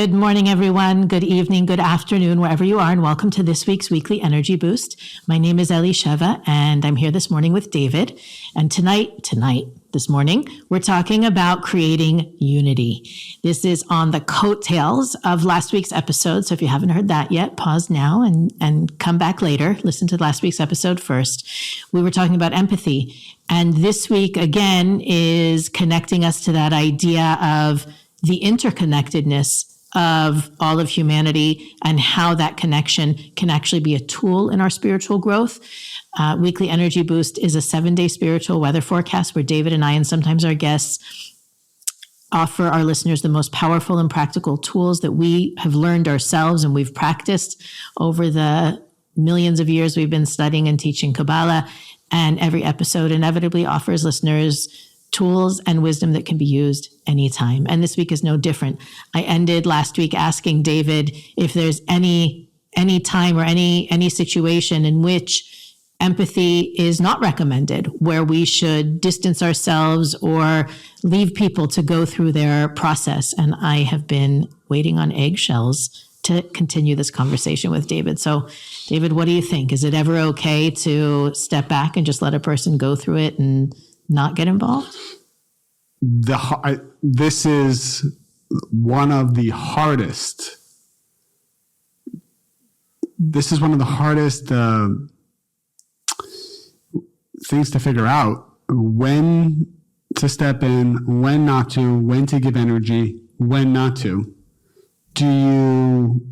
Good morning, everyone. Good evening, good afternoon, wherever you are, and welcome to this week's Weekly Energy Boost. My name is Elisheva, and I'm here this morning with David. And this morning, we're talking about creating unity. This is on the coattails of last week's episode. So if you haven't heard that yet, pause now and come back later. Listen to last week's episode first. We were talking about empathy. And this week, again, is connecting us to that idea of the interconnectedness of all of humanity and how that connection can actually be a tool in our spiritual growth. Weekly Energy Boost is a 7-day spiritual weather forecast where David and I, and sometimes our guests, offer our listeners the most powerful and practical tools that we have learned ourselves and we've practiced over the millions of years we've been studying and teaching Kabbalah. And every episode inevitably offers listeners tools and wisdom that can be used anytime. And this week is no different. I ended last week asking David if there's any time or any situation in which empathy is not recommended, where we should distance ourselves or leave people to go through their process. And I have been waiting on eggshells to continue this conversation with David. So, David, what do you think? Is it ever okay to step back and just let a person go through it and not get involved? This is one of the hardest. This is one of the hardest things to figure out: when to step in, when not to, when to give energy, when not to. Do you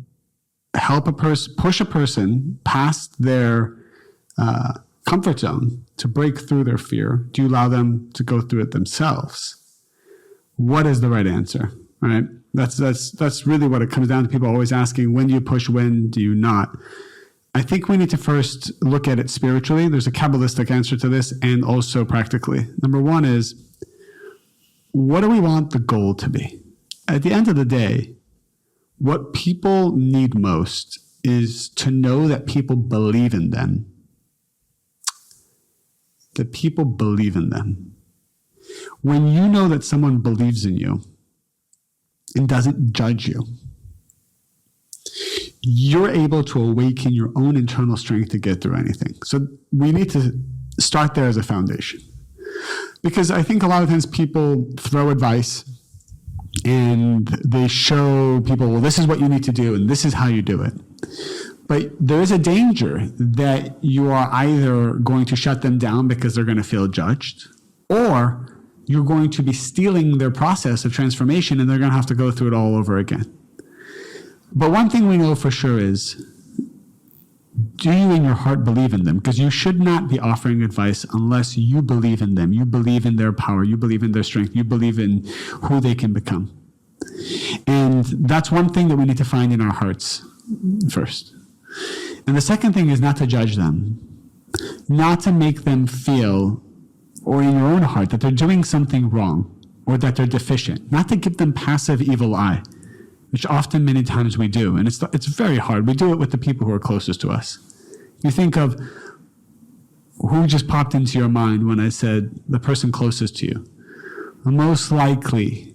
help a person, push a person past their comfort zone to break through their fear? Do you allow them to go through it themselves? What is the right answer? Right? That's really what it comes down to. People always asking, when do you push, when do you not? I think we need to first look at it spiritually. There's a Kabbalistic answer to this, and also practically. Number one is, what do we want the goal to be? At the end of the day, what people need most is to know that people believe in them. That people believe in them. When you know that someone believes in you and doesn't judge you, you're able to awaken your own internal strength to get through anything. So we need to start there as a foundation. Because I think a lot of times people throw advice and they show people, well, this is what you need to do and this is how you do it. But there is a danger that you are either going to shut them down because they're going to feel judged, or you're going to be stealing their process of transformation and they're going to have to go through it all over again. But one thing we know for sure is, do you in your heart believe in them? Because you should not be offering advice unless you believe in them. You believe in their power. You believe in their strength. You believe in who they can become. And that's one thing that we need to find in our hearts first. And the second thing is not to judge them, not to make them feel, or in your own heart, that they're doing something wrong or that they're deficient, not to give them passive evil eye, which often many times we do. And it's very hard. We do it with the people who are closest to us. You think of who just popped into your mind when I said the person closest to you. Most likely,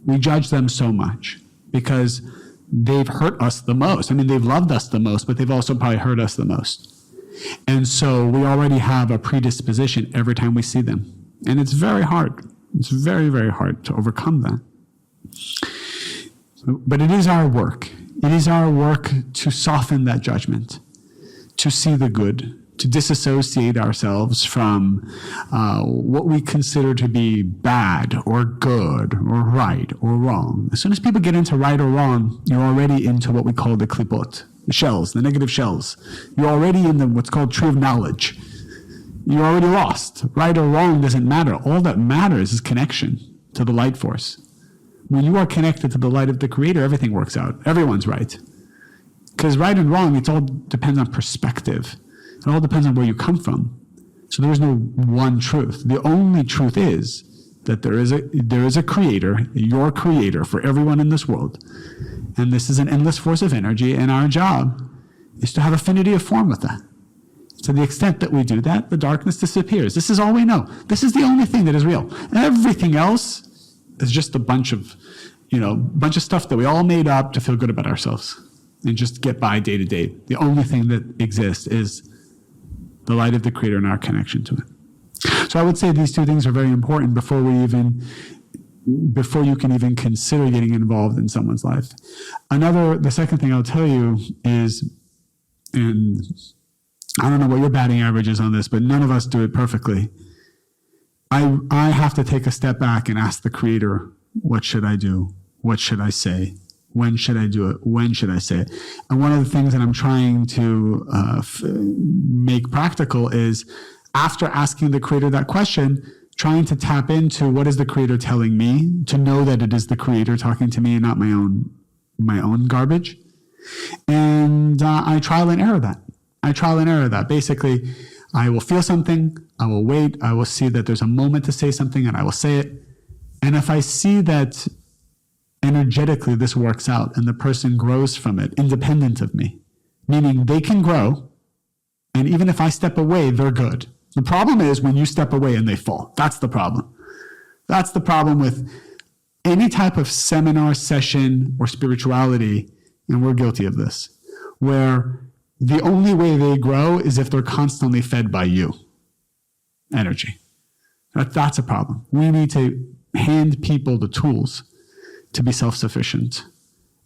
we judge them so much because they've hurt us the most. I mean, they've loved us the most, but they've also probably hurt us the most. And so we already have a predisposition every time we see them. And it's very hard. It's very, very hard to overcome that. But it is our work. It is our work to soften that judgment, to see the good, to disassociate ourselves from what we consider to be bad or good or right or wrong. As soon as people get into right or wrong, you're already into what we call the klipot, the shells, the negative shells. You're already in the what's called tree of knowledge. You're already lost. Right or wrong doesn't matter. All that matters is connection to the light force. When you are connected to the light of the Creator, everything works out. Everyone's right. Because right and wrong, it all depends on perspective. It all depends on where you come from. So there is no one truth. The only truth is that there is a creator, your creator for everyone in this world. And this is an endless force of energy, and our job is to have affinity of form with that. To the extent that we do that, the darkness disappears. This is all we know. This is the only thing that is real. Everything else is just a bunch of bunch of stuff that we all made up to feel good about ourselves and just get by day to day. The only thing that exists is the light of the Creator and our connection to it. So I would say these two things are very important before you can even consider getting involved in someone's life. The second thing I'll tell you is, and I don't know what your batting average is on this, but none of us do it perfectly. I have to take a step back and ask the Creator, what should I do? What should I say? When should I do it? When should I say it? And one of the things that I'm trying to make practical is, after asking the Creator that question, trying to tap into what is the Creator telling me, to know that it is the Creator talking to me and not my own garbage. And I trial and error that. Basically, I will feel something, I will wait, I will see that there's a moment to say something, and I will say it. And if I see that energetically this works out and the person grows from it independent of me, meaning they can grow, and even if I step away, they're good. The problem is when you step away and they fall. That's the problem. That's the problem with any type of seminar, session, or spirituality, and we're guilty of this, where the only way they grow is if they're constantly fed by you energy. That's a problem. We need to hand people the tools to be self-sufficient.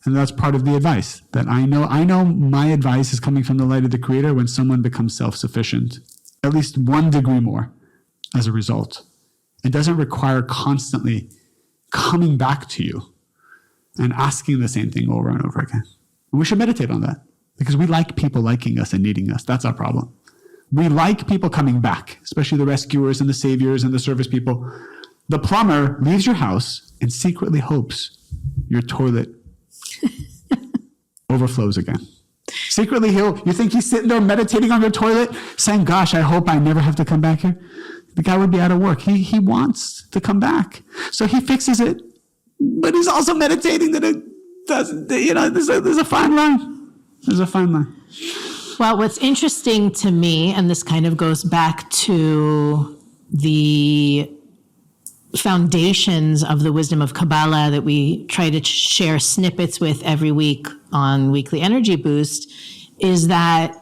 And that's part of the advice that I know my advice is coming from the light of the Creator when someone becomes self-sufficient, at least 1 degree more as a result. It doesn't require constantly coming back to you and asking the same thing over and over again. And we should meditate on that, because we like people liking us and needing us. That's our problem. We like people coming back, especially the rescuers and the saviors and the service people. The plumber leaves your house and secretly hopes your toilet overflows again. Secretly, you think he's sitting there meditating on your toilet, saying, gosh, I hope I never have to come back here. The guy would be out of work. He wants to come back. So he fixes it, but he's also meditating that it doesn't, there's a fine line. There's a fine line. Well, what's interesting to me, and this kind of goes back to the foundations of the wisdom of Kabbalah that we try to share snippets with every week on Weekly Energy Boost, is that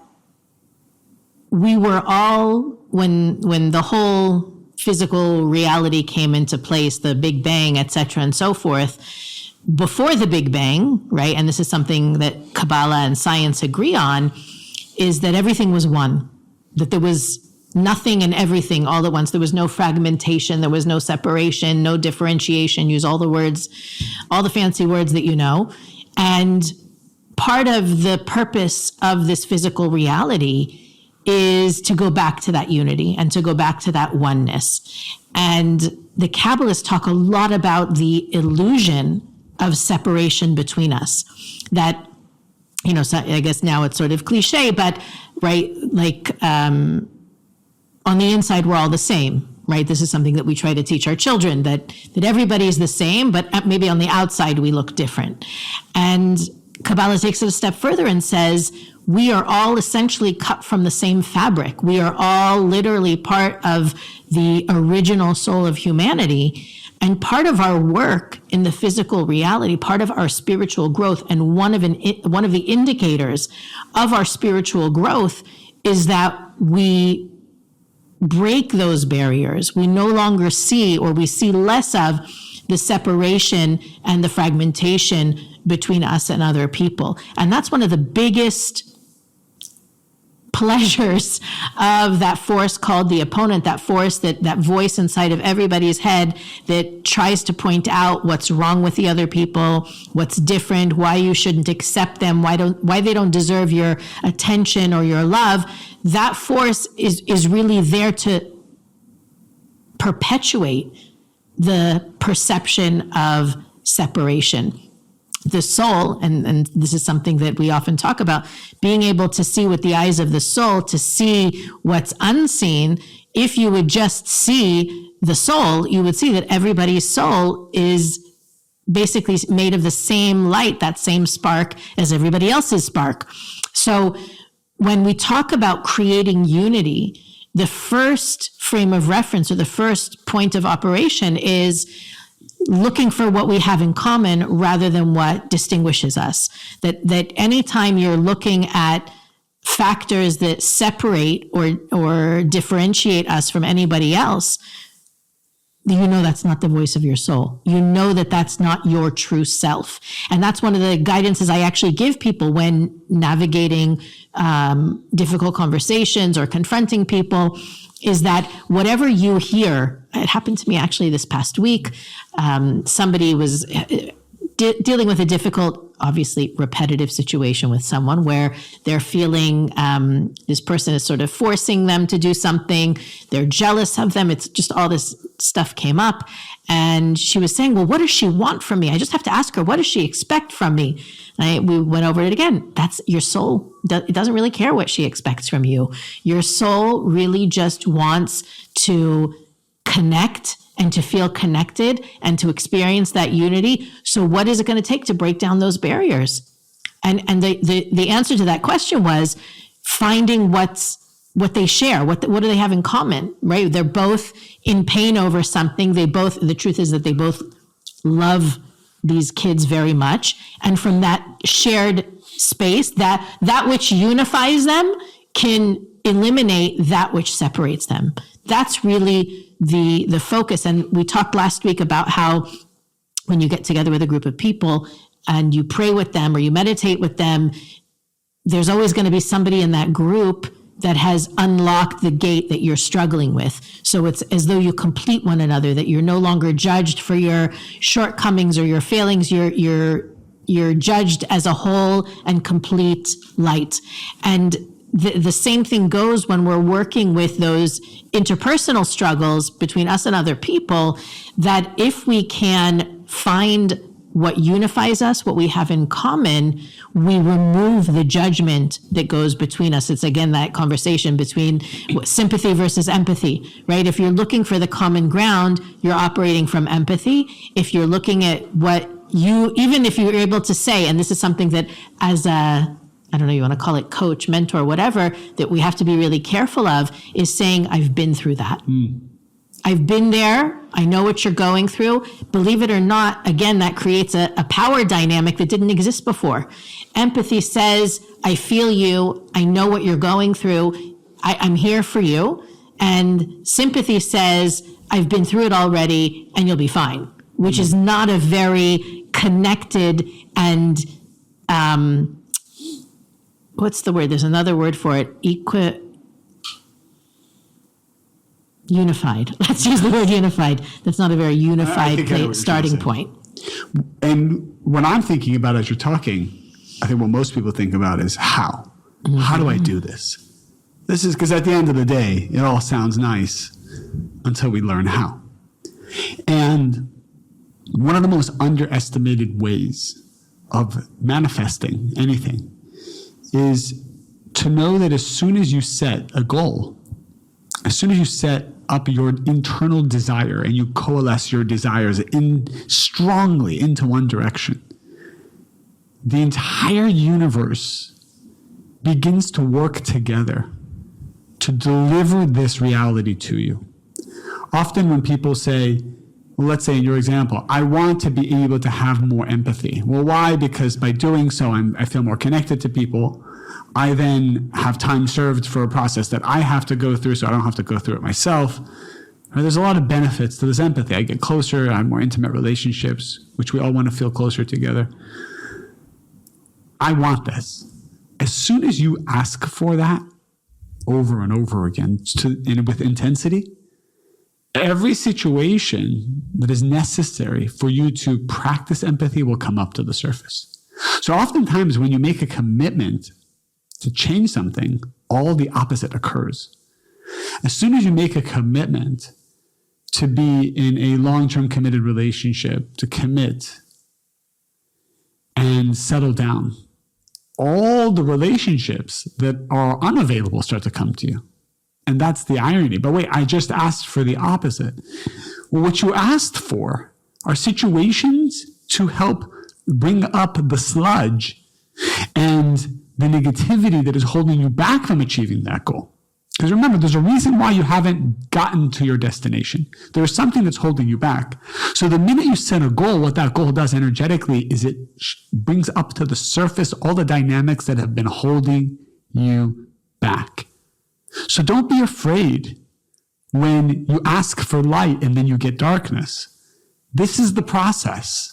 we were all, when the whole physical reality came into place, the Big Bang, et cetera, and so forth, before the Big Bang, right, and this is something that Kabbalah and science agree on, is that everything was one, that there was nothing and everything all at once. There was no fragmentation, there was no separation, no differentiation, use all the words, all the fancy words that you know. And part of the purpose of this physical reality is to go back to that unity and to go back to that oneness. And the Kabbalists talk a lot about the illusion of separation between us. That, so I guess now it's sort of cliche, but right, like on the inside, we're all the same, right? This is something that we try to teach our children, that everybody is the same, but maybe on the outside we look different. And Kabbalah takes it a step further and says, we are all essentially cut from the same fabric. We are all literally part of the original soul of humanity. And part of our work in the physical reality, part of our spiritual growth, and one of the indicators of our spiritual growth is that we break those barriers. We no longer see, or we see less of, the separation and the fragmentation between us and other people. And that's one of the biggest pleasures of that force called the opponent, that force, that voice inside of everybody's head that tries to point out what's wrong with the other people, what's different, why you shouldn't accept them, why they don't deserve your attention or your love. That force is really there to perpetuate the perception of separation. The soul, and this is something that we often talk about, being able to see with the eyes of the soul, to see what's unseen. If you would just see the soul, you would see that everybody's soul is basically made of the same light, that same spark as everybody else's spark. So when we talk about creating unity, the first frame of reference or the first point of operation is looking for what we have in common rather than what distinguishes us. That anytime you're looking at factors that separate or differentiate us from anybody else, you know that's not the voice of your soul. You know that that's not your true self. And that's one of the guidances I actually give people when navigating difficult conversations or confronting people, is that whatever you hear, it happened to me actually this past week. Somebody was dealing with a difficult, obviously repetitive situation with someone where they're feeling this person is sort of forcing them to do something. They're jealous of them. It's just all this stuff came up. And she was saying, well, what does she want from me? I just have to ask her, what does she expect from me? We went over it again. That's your soul. It doesn't really care what she expects from you. Your soul really just wants to connect and to feel connected and to experience that unity. So what is it going to take to break down those barriers? And the answer to that question was finding what they share. What do they have in common, right? They're both in pain over something. The truth is that they both love these kids very much. And from that shared space, that which unifies them can eliminate that which separates them. That's really the focus. And we talked last week about how when you get together with a group of people and you pray with them or you meditate with them, there's always going to be somebody in that group that has unlocked the gate that you're struggling with. So it's as though you complete one another, that you're no longer judged for your shortcomings or your failings. You're judged as a whole and complete light. And the same thing goes when we're working with those interpersonal struggles between us and other people, that if we can find what unifies us, what we have in common, we remove the judgment that goes between us. It's again that conversation between sympathy versus empathy, right? If you're looking for the common ground, you're operating from empathy. If you're looking at what even if you're able to say, and this is something that as a, I don't know, you want to call it coach, mentor, whatever, that we have to be really careful of, is saying, I've been through that. I've been there. I know what you're going through. Believe it or not, again, that creates a power dynamic that didn't exist before. Empathy says, I feel you. I know what you're going through. I'm here for you. And sympathy says, I've been through it already and you'll be fine, which is not a very connected and, what's the word? There's another word for it. Unified. Let's use the word unified. That's not a very unified starting point. And what I'm thinking about as you're talking, I think what most people think about is how. Mm-hmm. How do I do this? This is because at the end of the day, it all sounds nice until we learn how. And one of the most underestimated ways of manifesting anything is to know that as soon as you set a goal, as soon as you set up your internal desire and you coalesce your desires strongly into one direction, the entire universe begins to work together to deliver this reality to you. Often when people say, well, let's say in your example, I want to be able to have more empathy. Well, why? Because by doing so, I feel more connected to people. I then have time served for a process that I have to go through, so I don't have to go through it myself. There's a lot of benefits to this empathy. I get closer, I have more intimate relationships, which we all want to feel closer together. I want this. As soon as you ask for that over and over again with intensity, every situation that is necessary for you to practice empathy will come up to the surface. So oftentimes when you make a commitment to change something, all the opposite occurs. As soon as you make a commitment to be in a long-term committed relationship, to commit and settle down, all the relationships that are unavailable start to come to you. And that's the irony. But wait, I just asked for the opposite. Well, what you asked for are situations to help bring up the sludge and the negativity that is holding you back from achieving that goal. Because remember, there's a reason why you haven't gotten to your destination. There's something that's holding you back. So the minute you set a goal, what that goal does energetically is it brings up to the surface all the dynamics that have been holding you back. So don't be afraid when you ask for light and then you get darkness. This is the process.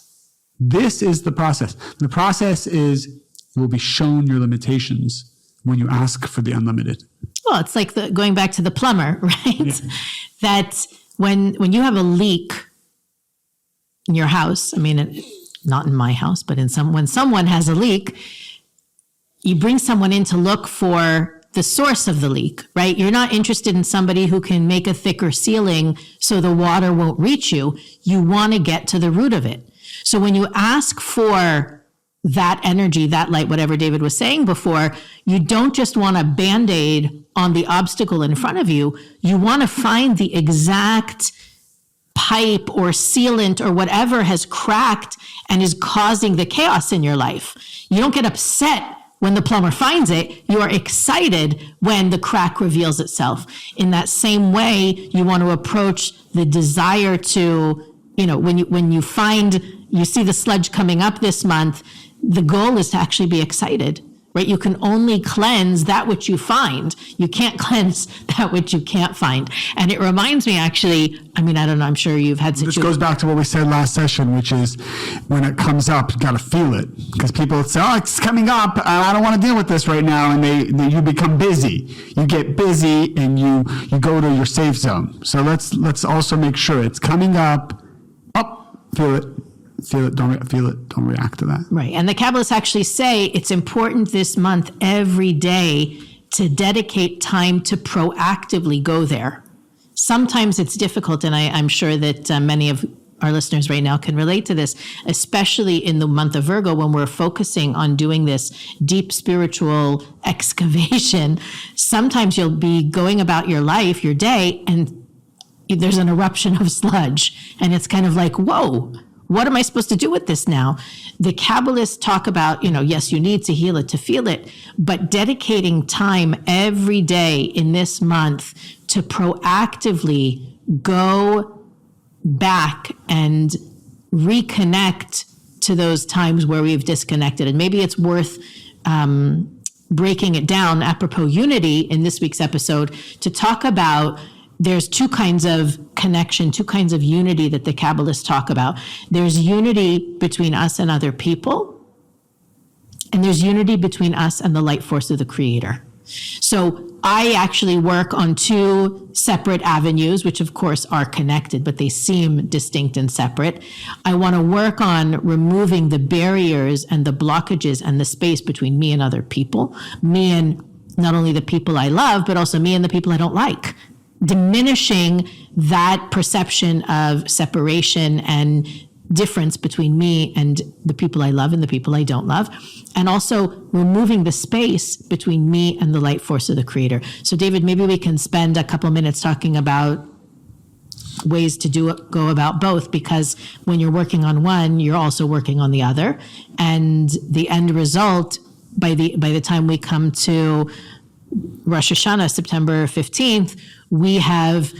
This is the process. The process is you will be shown your limitations when you ask for the unlimited. Well, it's like going back to the plumber, right? Yeah. That when you have a leak in your house, I mean, not in my house, but when someone has a leak, you bring someone in to look for the source of the leak, right? You're not interested in somebody who can make a thicker ceiling so the water won't reach you. You want to get to the root of it. So when you ask for that energy, that light, whatever David was saying before, you don't just want a Band-Aid on the obstacle in front of you. You want to find the exact pipe or sealant or whatever has cracked and is causing the chaos in your life. You don't get upset when the plumber finds it. You are excited when the crack reveals itself. In that same way, you want to approach the desire to, when you see the sludge coming up this month, the goal is to actually be excited, right? You can only cleanse that which you find. You can't cleanse that which you can't find. And it reminds me, actually, I don't know, I'm sure you've had situations. This goes back to what we said last session, which is when it comes up, you got to feel it. Because people say, oh, it's coming up. I don't want to deal with this right now. And you become busy. You get busy and you go to your safe zone. So let's also make sure it's coming up. Feel it. Feel it, don't react to that. Right. And the Kabbalists actually say it's important this month, every day, to dedicate time to proactively go there. Sometimes it's difficult, and I'm sure that many of our listeners right now can relate to this, especially in the month of Virgo when we're focusing on doing this deep spiritual excavation. Sometimes you'll be going about your life, your day, and there's an eruption of sludge. And it's kind of like, whoa. What am I supposed to do with this now? The Kabbalists talk about, yes, you need to heal it to feel it, but dedicating time every day in this month to proactively go back and reconnect to those times where we've disconnected. And maybe it's worth breaking it down, apropos unity in this week's episode, to talk about there's two kinds of connection, two kinds of unity that the Kabbalists talk about. There's unity between us and other people, and there's unity between us and the light force of the Creator. So I actually work on two separate avenues, which of course are connected, but they seem distinct and separate. I want to work on removing the barriers and the blockages and the space between me and other people, me and not only the people I love, but also me and the people I don't like. Diminishing that perception of separation and difference between me and the people I love and the people I don't love, and also removing the space between me and the light force of the Creator. So David, maybe we can spend a couple minutes talking about ways to go about both, because when you're working on one, you're also working on the other. And the end result, by the time we come to Rosh Hashanah, September 15th, we have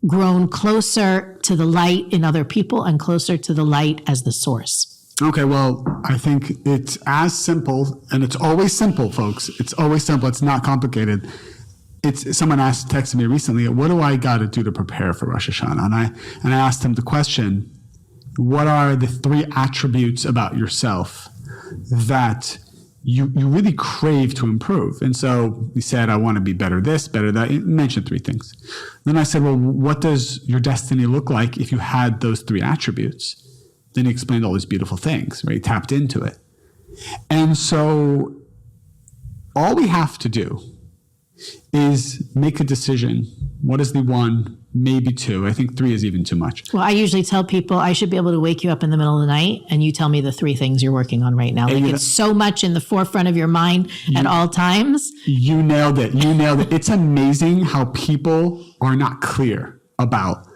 grown closer to the light in other people and closer to the light as the source. Okay, well, I think it's as simple, and it's always simple, folks. It's always simple. It's not complicated. Someone texted me recently, what do I got to do to prepare for Rosh Hashanah? And I asked him the question, what are the 3 attributes about yourself that you really crave to improve? And so he said, I want to be better this, better that. He mentioned 3 things. Then I said, well, what does your destiny look like if you had those 3 attributes? Then he explained all these beautiful things, right? He tapped into it. And so all we have to do is make a decision. What is the 1, maybe 2? I think 3 is even too much. Well, I usually tell people I should be able to wake you up in the middle of the night and you tell me the 3 things you're working on right now. Like it's so much in the forefront of your mind at all times. You nailed it. It's amazing how people are not clear about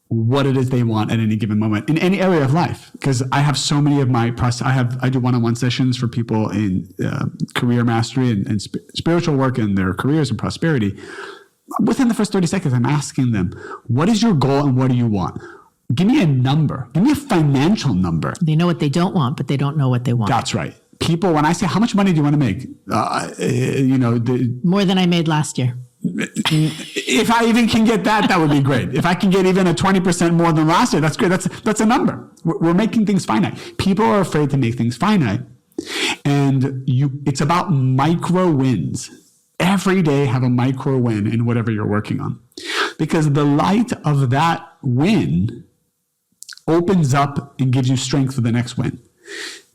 what it is they want at any given moment in any area of life. Because I have so many of I do one-on-one sessions for people in career mastery and spiritual work in their careers and prosperity. within the first 30 seconds, I'm asking them, what is your goal and what do you want? Give me a number. Give me a financial number. They know what they don't want, but they don't know what they want. That's right. People, when I say, how much money do you want to make? More than I made last year. If I even can get that, that would be great. If I can get even a 20% more than last year, that's great. That's a number. We're making things finite. People are afraid to make things finite. And it's about micro wins. Every day have a micro win in whatever you're working on. Because the light of that win opens up and gives you strength for the next win.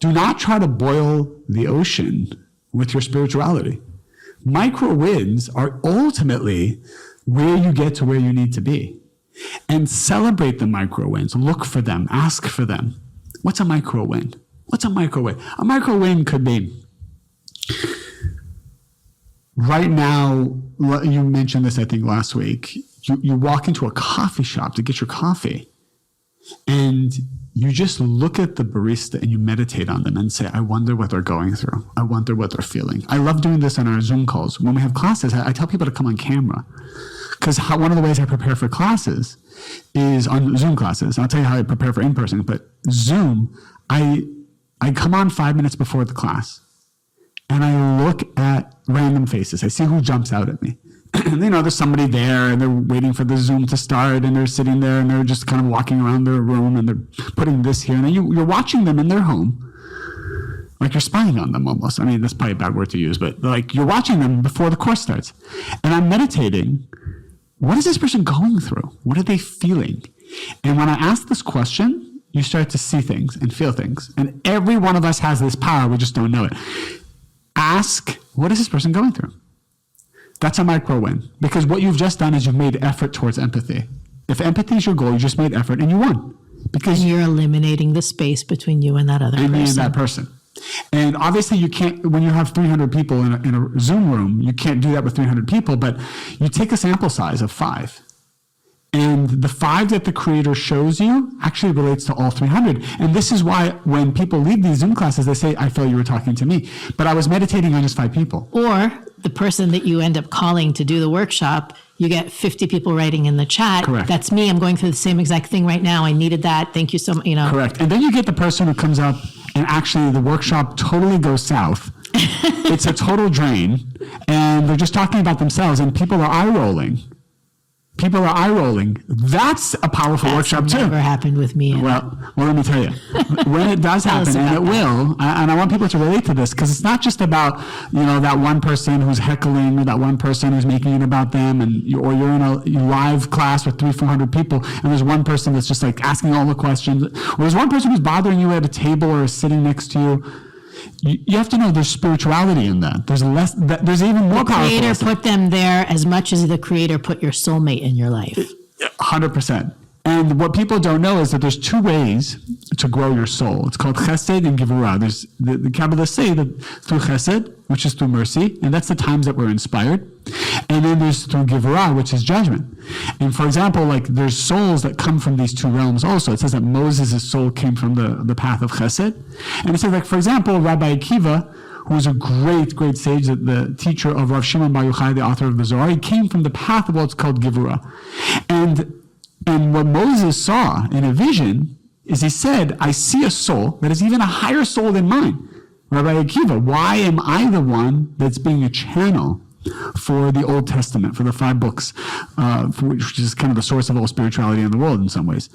Do not try to boil the ocean with your spirituality. Micro wins are ultimately where you get to where you need to be. And celebrate the micro wins. Look for them. Ask for them. What's a micro win? What's a micro win? A micro win could be, right now, you mentioned this, I think, last week. You walk into a coffee shop to get your coffee, and you just look at the barista and you meditate on them and say, I wonder what they're going through. I wonder what they're feeling. I love doing this on our Zoom calls. When we have classes, I tell people to come on camera, because one of the ways I prepare for classes is on Zoom classes. I'll tell you how I prepare for in-person, but Zoom, I come on 5 minutes before the class and I look at random faces. I see who jumps out at me. There's somebody there and they're waiting for the Zoom to start and they're sitting there and they're just kind of walking around their room and they're putting this here. And then you're watching them in their home, like you're spying on them almost. I mean, that's probably a bad word to use, but like you're watching them before the course starts. And I'm meditating. What is this person going through? What are they feeling? And when I ask this question, you start to see things and feel things. And every one of us has this power. We just don't know it. Ask, what is this person going through? That's a micro win. Because what you've just done is you've made effort towards empathy. If empathy is your goal, you just made effort and you won. Because you're eliminating the space between you and that other person. And that person. And obviously you can't, when you have 300 people in a Zoom room, you can't do that with 300 people, but you take a sample size of 5. And the 5 that the creator shows you actually relates to all 300. And this is why when people leave these Zoom classes, they say, I felt you were talking to me. But I was meditating on just 5 people. Or the person that you end up calling to do the workshop, you get 50 people writing in the chat. Correct. That's me. I'm going through the same exact thing right now. I needed that. Thank you so much. Correct. And then you get the person who comes up and actually the workshop totally goes south. It's a total drain. And they're just talking about themselves and people are eye-rolling. That's a powerful workshop too. Never happened with me. Well, let me tell you, when it does happen, and it will, and I want people to relate to this, because it's not just about, that one person who's heckling or that one person who's making it about them, or you're in a live class with 300-400 people, and there's one person that's just like asking all the questions, or there's one person who's bothering you at a table or is sitting next to you. You have to know there's spirituality in that. There's even more powerful. The creator put them there as much as the creator put your soulmate in your life. 100%. And what people don't know is that there's 2 ways to grow your soul. It's called chesed and gevurah. There's the Kabbalah say that through chesed, which is through mercy, and that's the times that we're inspired. And then there's through gevurah, which is judgment. And for example, like there's souls that come from these 2 realms also. It says that Moses' soul came from the path of chesed. And it says, like, for example, Rabbi Akiva, who was a great, great sage, the teacher of Rav Shimon Bar Yochai, the author of the Zohar, he came from the path of what's called gevurah. And what Moses saw in a vision is he said, I see a soul that is even a higher soul than mine. Rabbi Akiva, why am I the one that's being a channel for the Old Testament, for the 5 books, which is kind of the source of all spirituality in the world in some ways?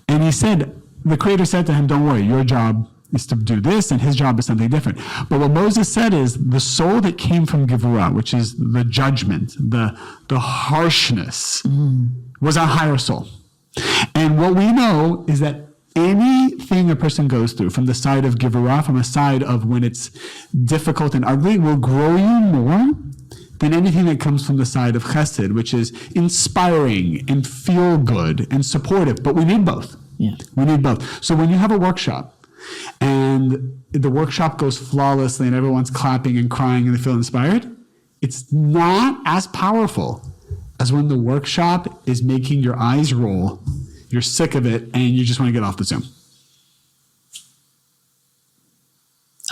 And he said, the Creator said to him, don't worry, your job is to do this, and his job is something different. But what Moses said is the soul that came from gevurah, which is the judgment, the harshness, was a higher soul. And what we know is that anything a person goes through from the side of gevurah, from a side of when it's difficult and ugly, will grow you more than anything that comes from the side of chesed, which is inspiring and feel good and supportive. But we need both. Yeah. We need both. So when you have a workshop and the workshop goes flawlessly and everyone's clapping and crying and they feel inspired, it's not as powerful as when the workshop is making your eyes roll, you're sick of it, and you just want to get off the Zoom.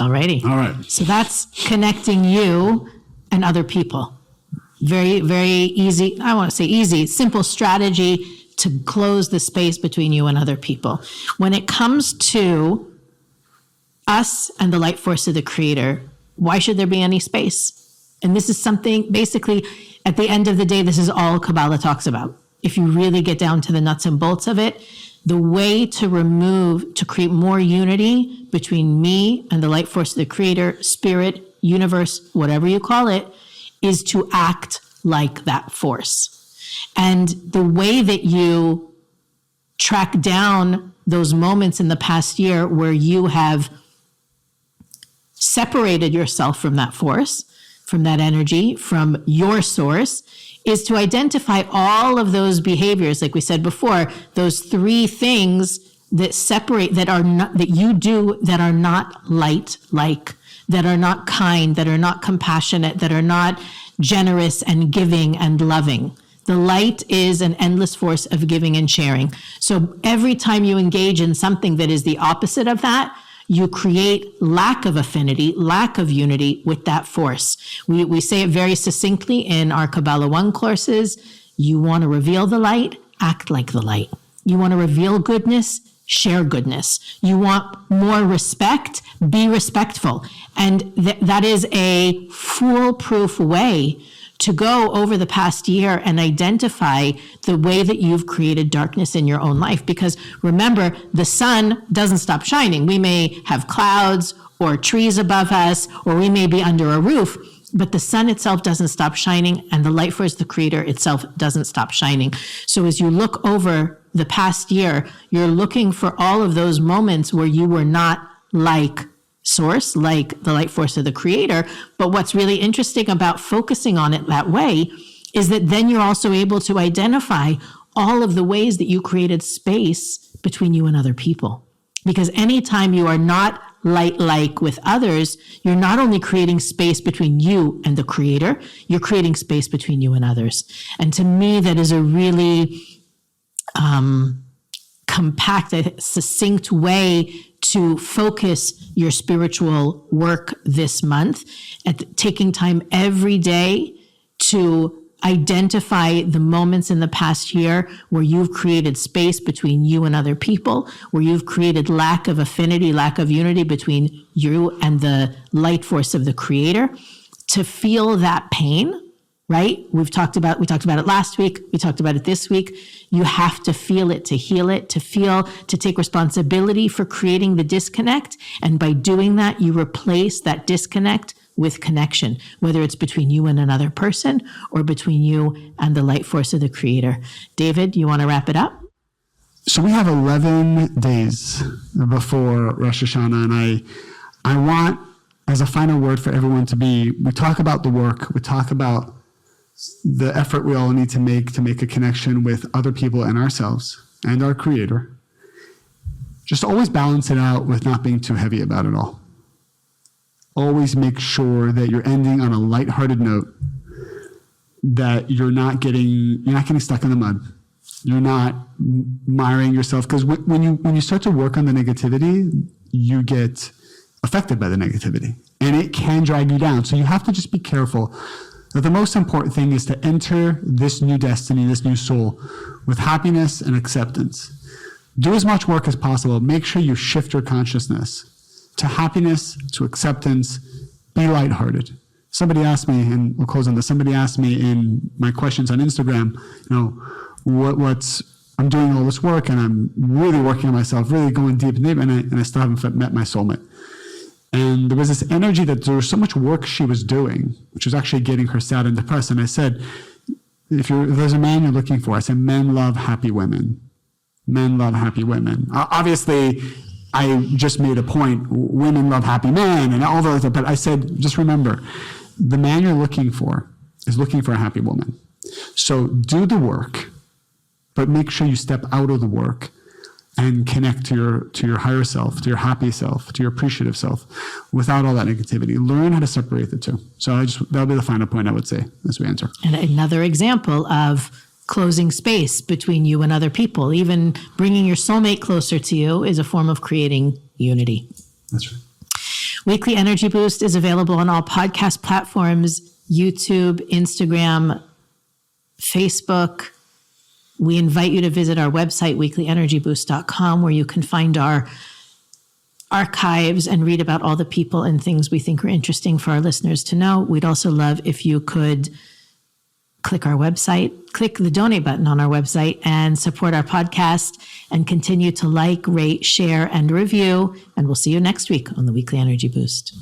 Alrighty. All right. So that's connecting you and other people. Very, very easy. I want to say easy, simple strategy to close the space between you and other people. When it comes to us and the light force of the creator, why should there be any space? And this is something, basically, at the end of the day, this is all Kabbalah talks about. If you really get down to the nuts and bolts of it, the way to create more unity between me and the light force of the creator, spirit, universe, whatever you call it, is to act like that force. And the way that you track down those moments in the past year where you have separated yourself from that force, from that energy, from your source, is to identify all of those behaviors, like we said before, those 3 things that separate, that are not, that you do, that are not light-like, that are not kind, that are not compassionate, that are not generous and giving and loving. The light is an endless force of giving and sharing. So every time you engage in something that is the opposite of that, you create lack of affinity, lack of unity with that force. We say it very succinctly in our Kabbalah 1 courses. You want to reveal the light, act like the light. You want to reveal goodness, share goodness. You want more respect, be respectful. And that is a foolproof way to go over the past year and identify the way that you've created darkness in your own life. Because remember, the sun doesn't stop shining. We may have clouds or trees above us, or we may be under a roof, but the sun itself doesn't stop shining, and the light force, the creator itself, doesn't stop shining. So as you look over the past year, you're looking for all of those moments where you were not like source, like the light force of the creator. But what's really interesting about focusing on it that way is that then you're also able to identify all of the ways that you created space between you and other people. Because anytime you are not light-like with others, you're not only creating space between you and the creator, you're creating space between you and others. And to me, that is a really compact, succinct way to focus your spiritual work this month, at taking time every day to identify the moments in the past year where you've created space between you and other people, where you've created lack of affinity, lack of unity between you and the light force of the creator, to feel that pain, right? We talked about it last week. We talked about it this week. You have to feel it to heal it, to take responsibility for creating the disconnect. And by doing that, you replace that disconnect with connection, whether it's between you and another person or between you and the light force of the creator. David, you want to wrap it up? So we have 11 days before Rosh Hashanah, and I want, as a final word for everyone to be, we talk about the work, we talk about the effort we all need to make a connection with other people and ourselves and our creator. Just always balance it out with not being too heavy about it all. Always make sure that you're ending on a lighthearted note, that you're not getting stuck in the mud. You're not miring yourself, because when you start to work on the negativity, you get affected by the negativity, and it can drag you down. So you have to just be careful. That the most important thing is to enter this new destiny, this new soul, with happiness and acceptance. Do as much work as possible. Make sure you shift your consciousness to happiness, to acceptance. Be lighthearted. Somebody asked me, and we'll close on this, somebody asked me in my questions on Instagram, I'm doing all this work and I'm really working on myself, really going deep and deep, and I still haven't met my soulmate. And there was this energy that there was so much work she was doing, which was actually getting her sad and depressed. And I said, if there's a man you're looking for, I said, men love happy women. Men love happy women. Obviously, I just made a point, women love happy men and all those, but I said, just remember, the man you're looking for is looking for a happy woman. So do the work, but make sure you step out of the work and connect to your higher self, to your happy self, to your appreciative self, without all that negativity. Learn how to separate the two. So that'll be the final point I would say as we answer. And another example of closing space between you and other people, even bringing your soulmate closer to you, is a form of creating unity. That's right. Weekly Energy Boost is available on all podcast platforms YouTube, Instagram, Facebook. We invite you to visit our website, weeklyenergyboost.com, where you can find our archives and read about all the people and things we think are interesting for our listeners to know. We'd also love if you could click our website, click the donate button on our website, and support our podcast, and continue to like, rate, share, and review. And we'll see you next week on the Weekly Energy Boost.